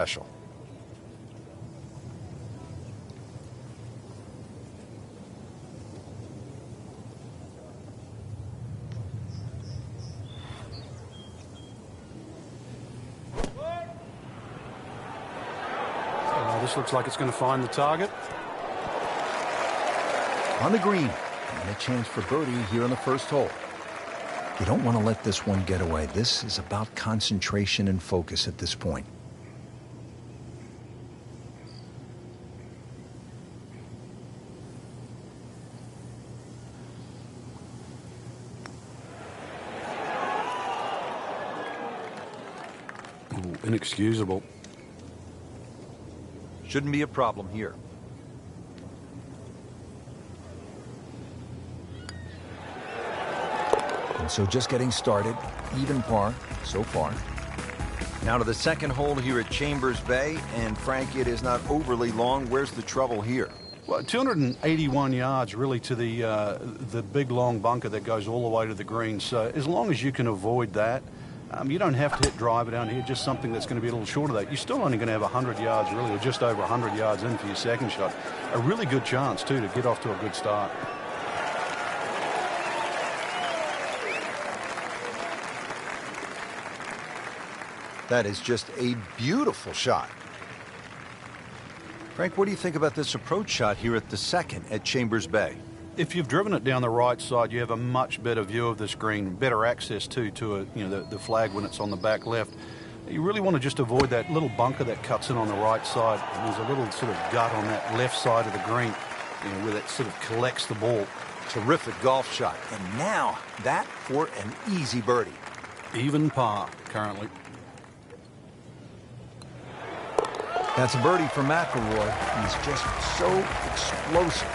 special. This looks like it's going to find the target. On the green, and a chance for birdie here on the first hole. You don't want to let this one get away. This is about concentration and focus at this point. Ooh, inexcusable. Shouldn't be a problem here. And so just getting started, even par so far. Now to the second hole here at Chambers Bay, and Frank, it is not overly long. Where's the trouble here? Well, 281 yards really to the big long bunker that goes all the way to the green. So as long as you can avoid that, you don't have to hit driver down here, just something that's going to be a little short of that. You're still only going to have 100 yards, really, or just over 100 yards in for your second shot. A really good chance, too, to get off to a good start. That is just a beautiful shot. Frank, what do you think about this approach shot here at the second at Chambers Bay? If you've driven it down the right side, you have a much better view of this green, better access too to the flag when it's on the back left. You really want to just avoid that little bunker that cuts in on the right side. And there's a little sort of gut on that left side of the green, where that sort of collects the ball. Terrific golf shot. And now that for an easy birdie. Even par currently. That's a birdie for McIlroy. He's just so explosive.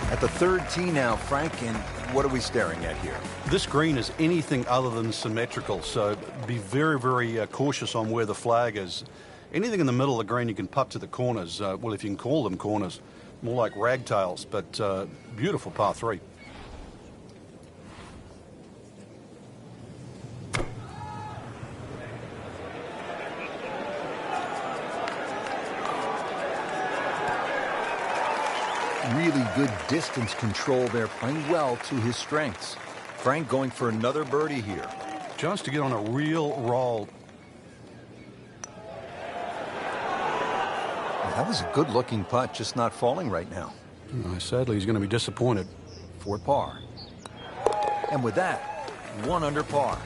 At the third tee now, Frank, and what are we staring at here? This green is anything other than symmetrical, so be very, very cautious on where the flag is. Anything in the middle of the green you can putt to the corners. Well, if you can call them corners, more like ragtails, but beautiful par 3. Really good distance control there, playing well to his strengths. Frank going for another birdie here. Chance to get on a real roll. That was a good-looking putt, just not falling right now. Sadly, he's going to be disappointed. For par. And with that, 1 under par.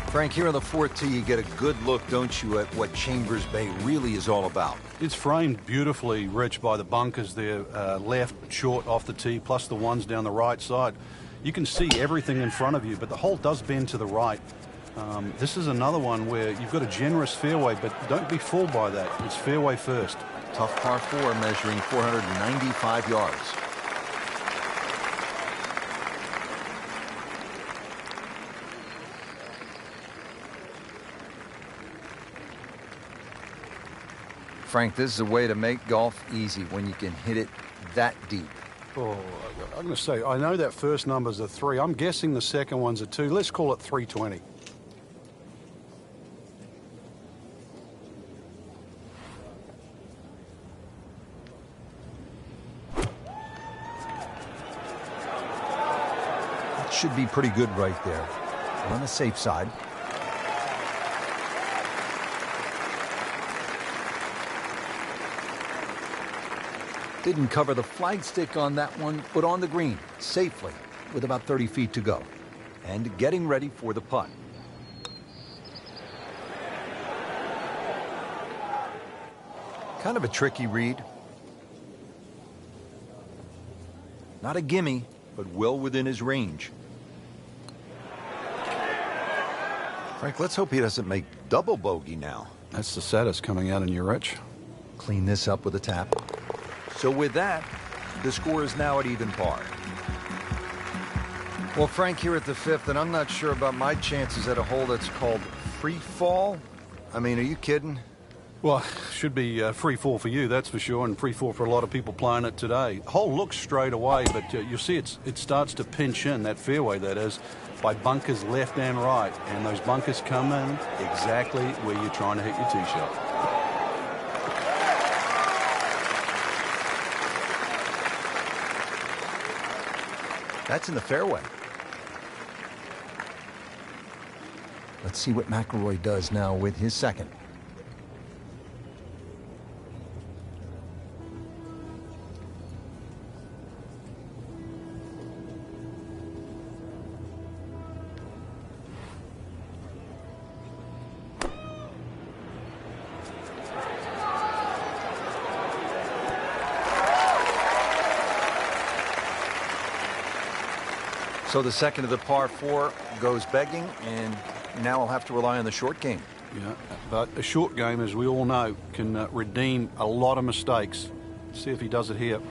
Frank, here on the fourth tee, you get a good look, don't you, at what Chambers Bay really is all about. It's framed beautifully, Rich, by the bunkers there, left, short, off the tee, plus the ones down the right side. You can see everything in front of you, but the hole does bend to the right. This is another one where you've got a generous fairway, but don't be fooled by that. It's fairway first. Tough par 4 measuring 495 yards. Frank, this is a way to make golf easy when you can hit it that deep. Oh, I'm going to say, I know that first number's a 3. I'm guessing the second one's a 2. Let's call it 320. That should be pretty good right there. On the safe side. Didn't cover the flagstick on that one, but on the green, safely, with about 30 feet to go. And getting ready for the putt. Kind of a tricky read. Not a gimme, but well within his range. Frank, let's hope he doesn't make double bogey now. That's the saddest coming out in you, Rich. Clean this up with a tap. So with that, the score is now at even par. Well, Frank, here at the fifth, and I'm not sure about my chances at a hole that's called free fall. I mean, are you kidding? Well, should be free fall for you, that's for sure, and free fall for a lot of people playing it today. Hole looks straight away, but you'll see it starts to pinch in, that fairway, that is. by bunkers left and right, and those bunkers come in exactly where you're trying to hit your tee shot. That's in the fairway. Let's see what McIlroy does now with his second. So the second of the par 4 goes begging, and now I'll have to rely on the short game. Yeah, but a short game, as we all know, can redeem a lot of mistakes. See if he does it here.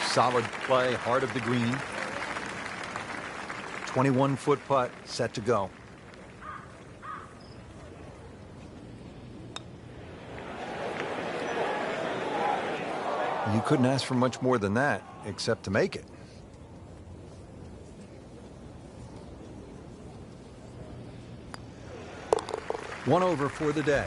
Solid play, heart of the green. 21-foot putt, set to go. You couldn't ask for much more than that, except to make it. One over for the day.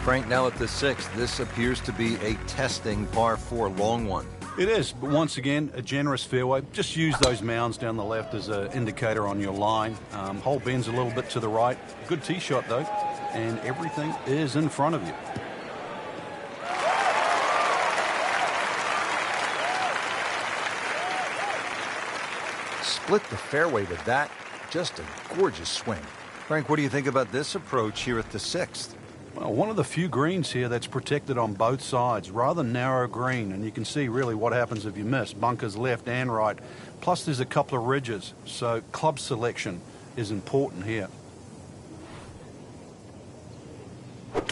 Frank, now at the 6th, this appears to be a testing par 4 long one. It is, but once again, a generous fairway. Just use those mounds down the left as an indicator on your line. Hole bends a little bit to the right. Good tee shot, though, and everything is in front of you. Split the fairway with that. Just a gorgeous swing. Frank, what do you think about this approach here at the 6th? Well, one of the few greens here that's protected on both sides. Rather narrow green, and you can see really what happens if you miss. Bunkers left and right. Plus there's a couple of ridges, so club selection is important here. Well,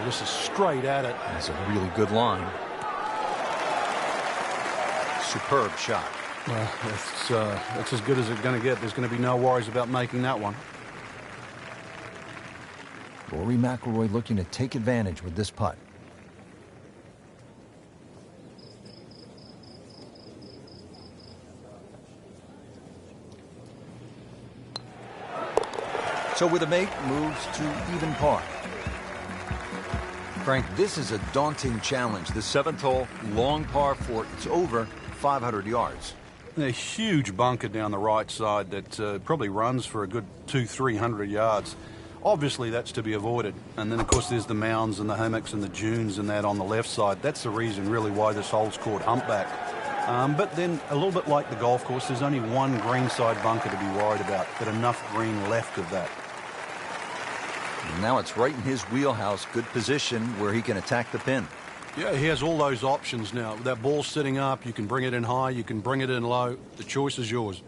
this is straight at it. That's a really good line. Superb shot. Well, it's as good as it's going to get. There's going to be no worries about making that one. Rory McIlroy looking to take advantage with this putt. So with a make, moves to even par. Frank, this is a daunting challenge. The 7th hole, long par 4. It's over 500 yards. A huge bunker down the right side that probably runs for a good 200-300 yards. Obviously, that's to be avoided. And then, of course, there's the mounds and the hammocks and the dunes and that on the left side. That's the reason, really, why this hole's called Humpback. But then, a little bit like the golf course, there's only one greenside bunker to be worried about, but enough green left of that. And now it's right in his wheelhouse. Good position where he can attack the pin. Yeah, he has all those options now. That ball's sitting up, you can bring it in high, you can bring it in low. The choice is yours.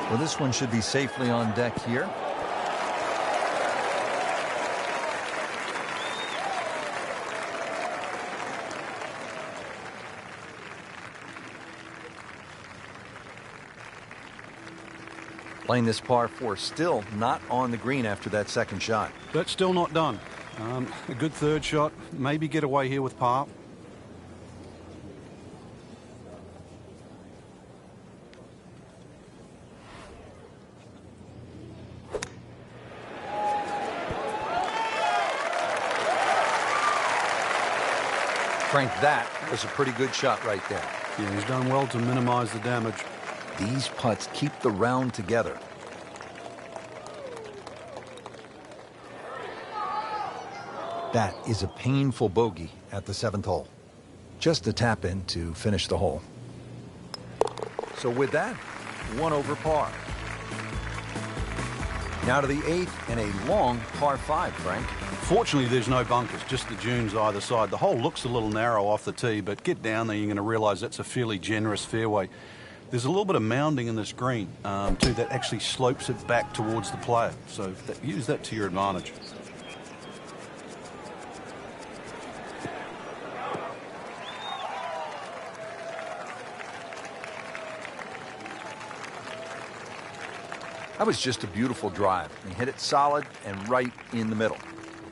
Well, this one should be safely on deck here. Playing this par 4, still not on the green after that second shot. That's still not done. A good third shot, maybe get away here with par. Frank, that was a pretty good shot right there. Yeah, he's done well to minimize the damage. These putts keep the round together. That is a painful bogey at the 7th hole. Just a tap in to finish the hole. So with that, 1 over par. Now to the 8th and a long par 5, Frank. Fortunately, there's no bunkers, just the dunes either side. The hole looks a little narrow off the tee, but get down there, you're going to realize that's a fairly generous fairway. There's a little bit of mounding in this green, too, that actually slopes it back towards the player. So use that to your advantage. That was just a beautiful drive. He hit it solid and right in the middle.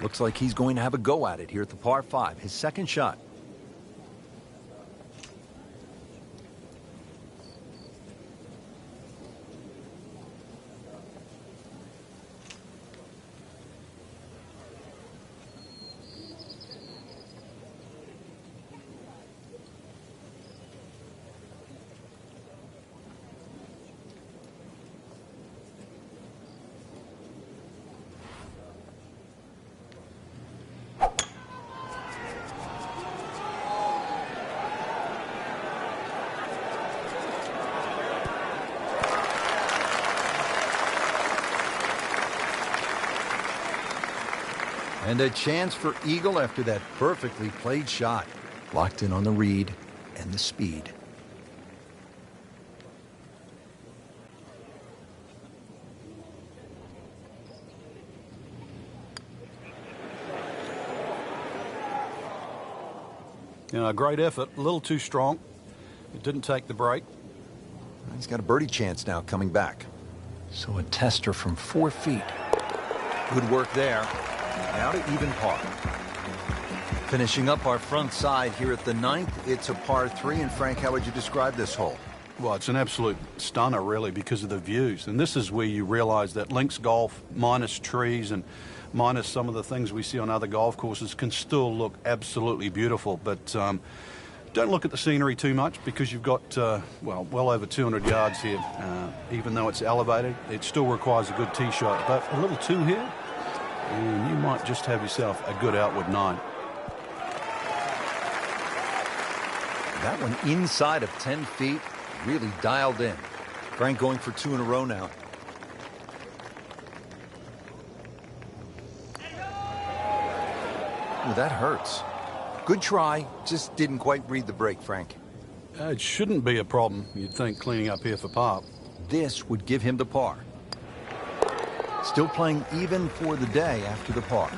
Looks like he's going to have a go at it here at the par 5, his second shot. And a chance for eagle after that perfectly played shot. Locked in on the read and the speed. You know, a great effort, a little too strong. It didn't take the break. He's got a birdie chance now coming back. So a tester from 4 feet. Good work there. Now to even par. Finishing up our front side here at the 9th, it's a par 3. And Frank, how would you describe this hole? Well, it's an absolute stunner, really, because of the views. And this is where you realize that links golf, minus trees and minus some of the things we see on other golf courses, can still look absolutely beautiful. But don't look at the scenery too much, because you've got, well over 200 yards here. Even though it's elevated, it still requires a good tee shot. But a little two here, and you might just have yourself a good outward 9. That one inside of 10 feet, really dialed in. Frank going for 2 in a row now. Ooh, that hurts. Good try, just didn't quite read the break, Frank. It shouldn't be a problem, you'd think, cleaning up here for par. This would give him the par. Still playing even for the day after the par.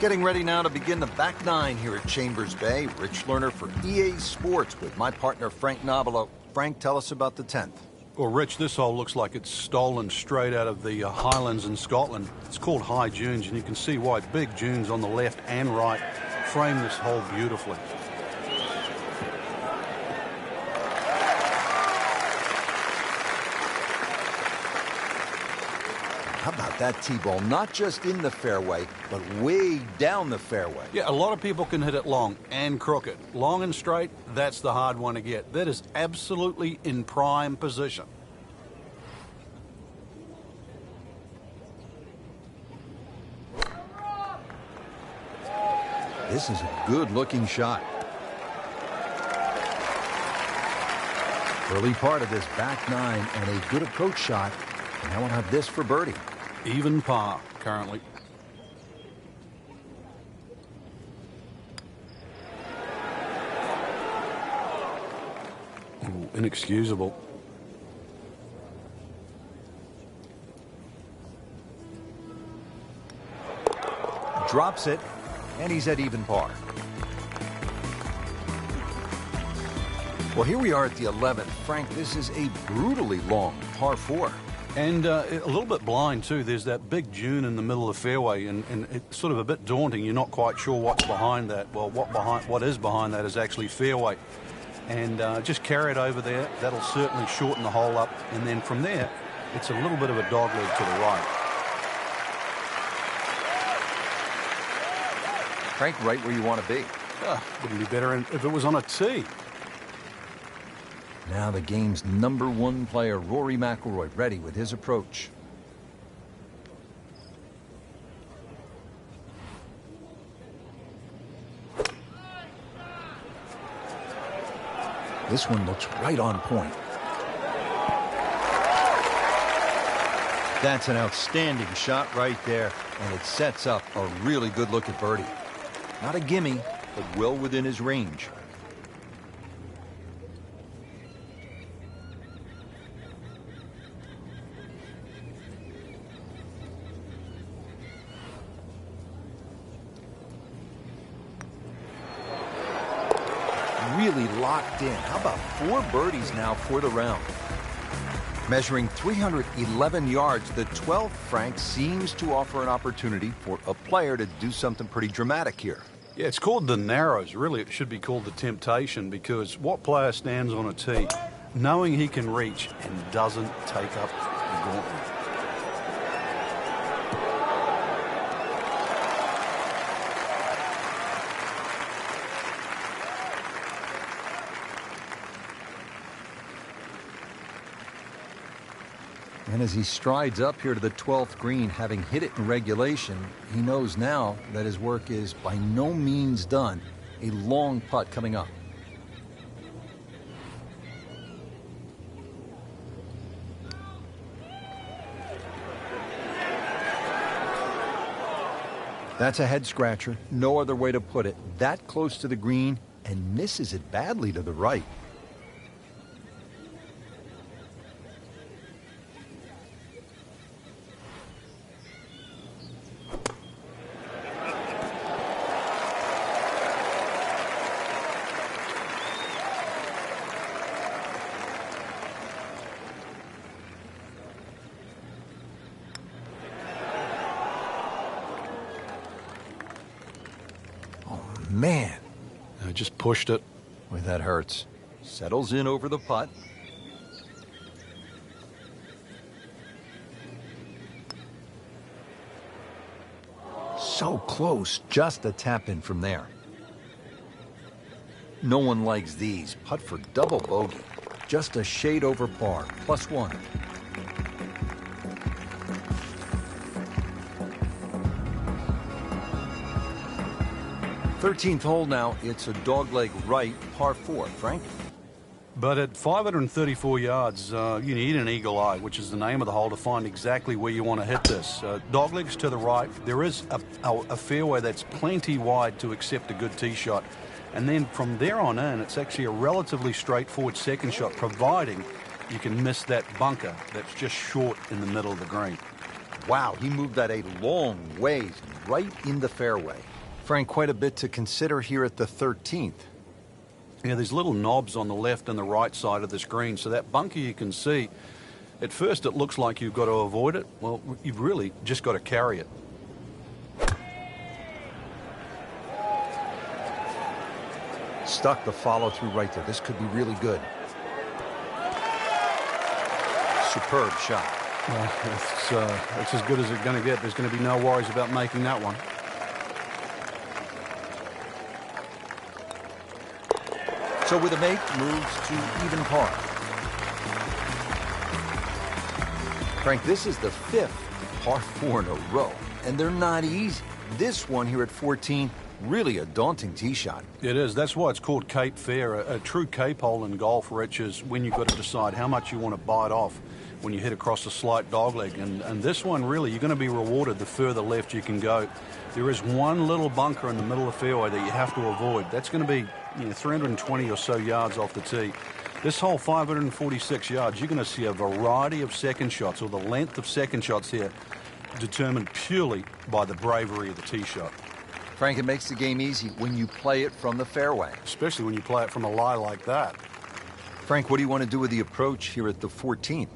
Getting ready now to begin the back 9 here at Chambers Bay. Rich Lerner for EA Sports with my partner Frank Nobilo. Frank, tell us about the 10th. Well, Rich, this hole looks like it's stolen straight out of the Highlands in Scotland. It's called High Dunes, and you can see why big dunes on the left and right frame this hole beautifully. How about that tee-ball? Not just in the fairway, but way down the fairway. Yeah, a lot of people can hit it long and crooked. Long and straight, that's the hard one to get. That is absolutely in prime position. This is a good-looking shot. Early part of this back 9 and a good approach shot. And I want to have this for birdie. Even par currently. Ooh, inexcusable. Drops it, and he's at even par. Well, here we are at the 11th. Frank, this is a brutally long par 4. And a little bit blind, too. There's that big dune in the middle of the fairway, and it's sort of a bit daunting. You're not quite sure what's behind that. Well, what is behind that is actually fairway. And just carry it over there. That'll certainly shorten the hole up. And then from there, it's a little bit of a dogleg to the right. Frank, right where you want to be. Wouldn't be better if it was on a tee. Now the game's #1 player, Rory McIlroy, ready with his approach. This one looks right on point. That's an outstanding shot right there, and it sets up a really good look at birdie. Not a gimme, but well within his range. really locked in. How about 4 birdies now for the round? Measuring 311 yards, the 12th, Frank, seems to offer an opportunity for a player to do something pretty dramatic here. Yeah, it's called the Narrows. Really, it should be called the Temptation, because what player stands on a tee knowing he can reach and doesn't take up the gauntlet? And as he strides up here to the 12th green, having hit it in regulation, he knows now that his work is by no means done. A long putt coming up. That's a head scratcher. No other way to put it. That close to the green and misses it badly to the right. Man, I just pushed it. boy, that hurts. Settles in over the putt. So close, just a tap in from there. No one likes these. Putt for double bogey. Just a shade over par, +1. 13th hole now. It's a dogleg right, par 4. Frank? But at 534 yards, you need an eagle eye, which is the name of the hole, to find exactly where you want to hit this. Doglegs to the right. There is a fairway that's plenty wide to accept a good tee shot. And then from there on in, it's actually a relatively straightforward second shot, providing you can miss that bunker that's just short in the middle of the green. Wow, he moved that a long ways right in the fairway. Frank, quite a bit to consider here at the 13th. Yeah, there's little knobs on the left and the right side of this green, so that bunker you can see, at first it looks like you've got to avoid it. Well, you've really just got to carry it. Stuck the follow-through right there. This could be really good. Superb shot. Well, it's as good as it's going to get. There's going to be no worries about making that one. So with a make, moves to even par. Frank, this is the 5th par 4 in a row, and they're not easy. This one here at 14, really a daunting tee shot. It is. That's why it's called Cape Fair. A true Cape hole in golf, Rich, is when you've got to decide how much you want to bite off when you hit across a slight dogleg. And this one, really, you're going to be rewarded the further left you can go. There is one little bunker in the middle of the fairway that you have to avoid. That's going to be 320 or so yards off the tee. This hole, 546 yards, you're going to see a variety of second shots, or the length of second shots here, determined purely by the bravery of the tee shot. Frank, it makes the game easy when you play it from the fairway. Especially when you play it from a lie like that. Frank, what do you want to do with the approach here at the 14th?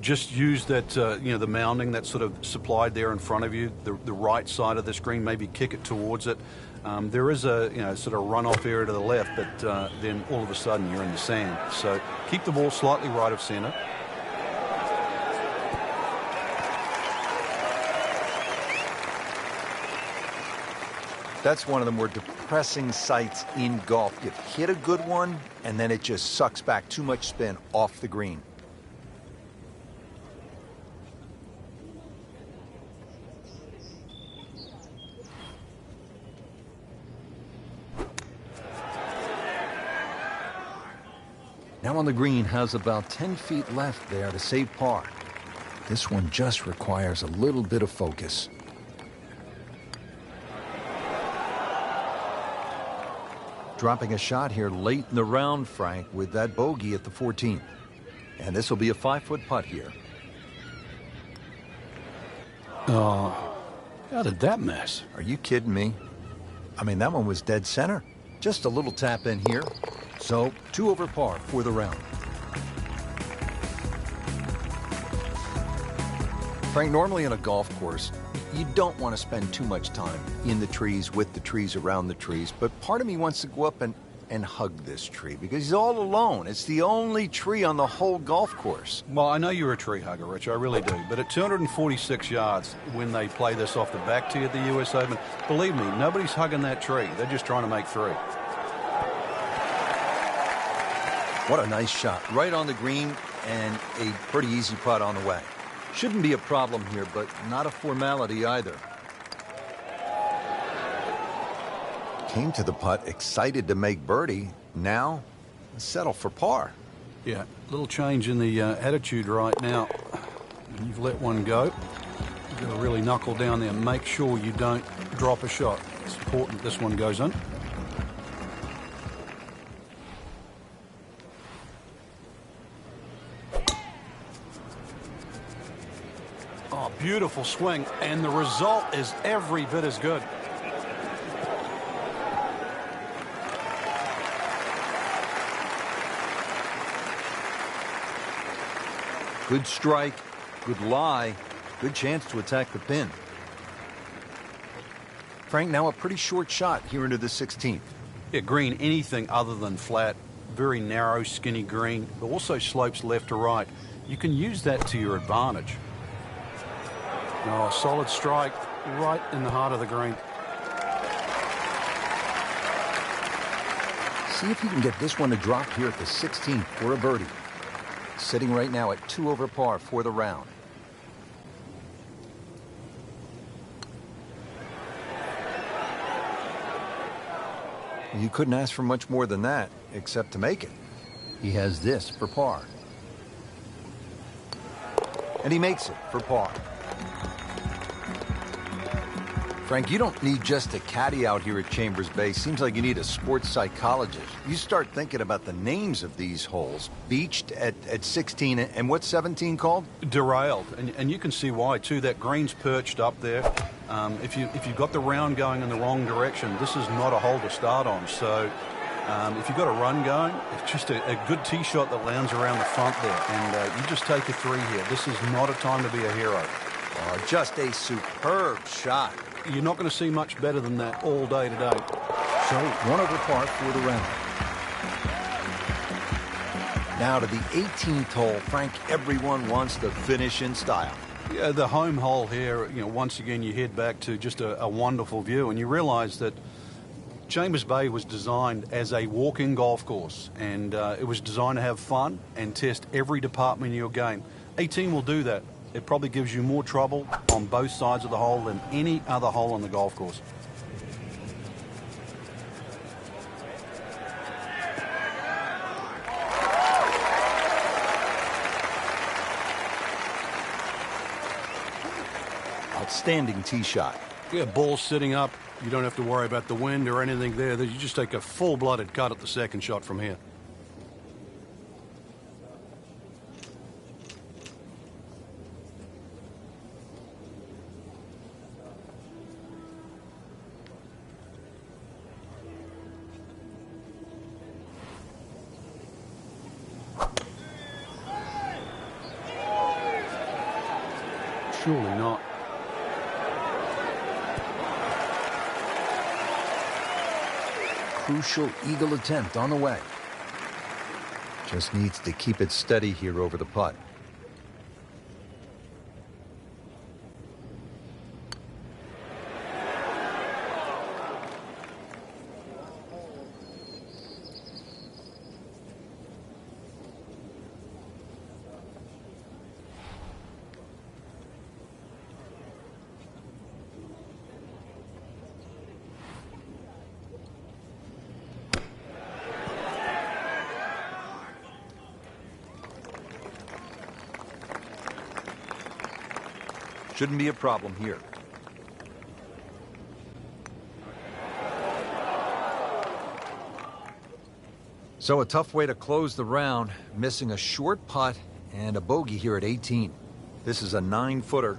Just use that, the mounding that's sort of supplied there in front of you, the right side of the screen, maybe kick it towards it. There is a, sort of runoff area to the left, but then all of a sudden you're in the sand. So keep the ball slightly right of center. That's one of the more depressing sights in golf. You hit a good one, and then it just sucks back too much spin off the green. Now on the green, has about 10 feet left there to save par. This one just requires a little bit of focus. Dropping a shot here late in the round, Frank, with that bogey at the 14th. And this will be a 5-foot putt here. How did that miss? Are you kidding me? I mean, that one was dead center. Just a little tap in here. So, 2 over par for the round. Frank, normally on a golf course, you don't want to spend too much time in the trees, with the trees, around the trees. But part of me wants to go up and hug this tree because he's all alone. It's the only tree on the whole golf course. Well, I know you're a tree hugger, Rich, I really do. But at 246 yards, when they play this off the back tee at the US Open, believe me, nobody's hugging that tree. They're just trying to make 3. What a nice shot. Right on the green and a pretty easy putt on the way. Shouldn't be a problem here, but not a formality either. Came to the putt excited to make birdie. Now, settle for par. Yeah, little change in the attitude right now. You've let one go. You've got to really knuckle down there and make sure you don't drop a shot. It's important this one goes in. Oh, beautiful swing, and the result is every bit as good. Good strike, good lie, good chance to attack the pin. Frank, now a pretty short shot here into the 16th. Yeah, green, anything other than flat, very narrow, skinny green, but also slopes left to right. You can use that to your advantage. Oh, solid strike right in the heart of the green. See if you can get this one to drop here at the 16th for a birdie. Sitting right now at 2 over par for the round. You couldn't ask for much more than that, except to make it. He has this for par. And he makes it for par. Frank, you don't need just a caddy out here at Chambers Bay. Seems like you need a sports psychologist. You start thinking about the names of these holes. Beached at 16, and what's 17 called? Derailed, and you can see why too. That green's perched up there. If you've got the round going in the wrong direction, this is not a hole to start on. So if you've got a run going, it's just a good tee shot that lands around the front there, and you just take a 3 here. This is not a time to be a hero. Oh, just a superb shot. You're not going to see much better than that all day today. So 1 over par for the round. Now to the 18th hole. Frank, everyone wants to finish in style. Yeah, the home hole here, once again you head back to just a wonderful view, and you realize that Chambers Bay was designed as a walk-in golf course, and it was designed to have fun and test every department of your game. 18 will do that. It probably gives you more trouble on both sides of the hole than any other hole on the golf course. Outstanding tee shot. Yeah, ball sitting up. You don't have to worry about the wind or anything there. You just take a full-blooded cut at the second shot from here. Surely not. Crucial eagle attempt on the way. Just needs to keep it steady here over the putt. Shouldn't be a problem here. So a tough way to close the round, missing a short putt and a bogey here at 18. This is a 9-footer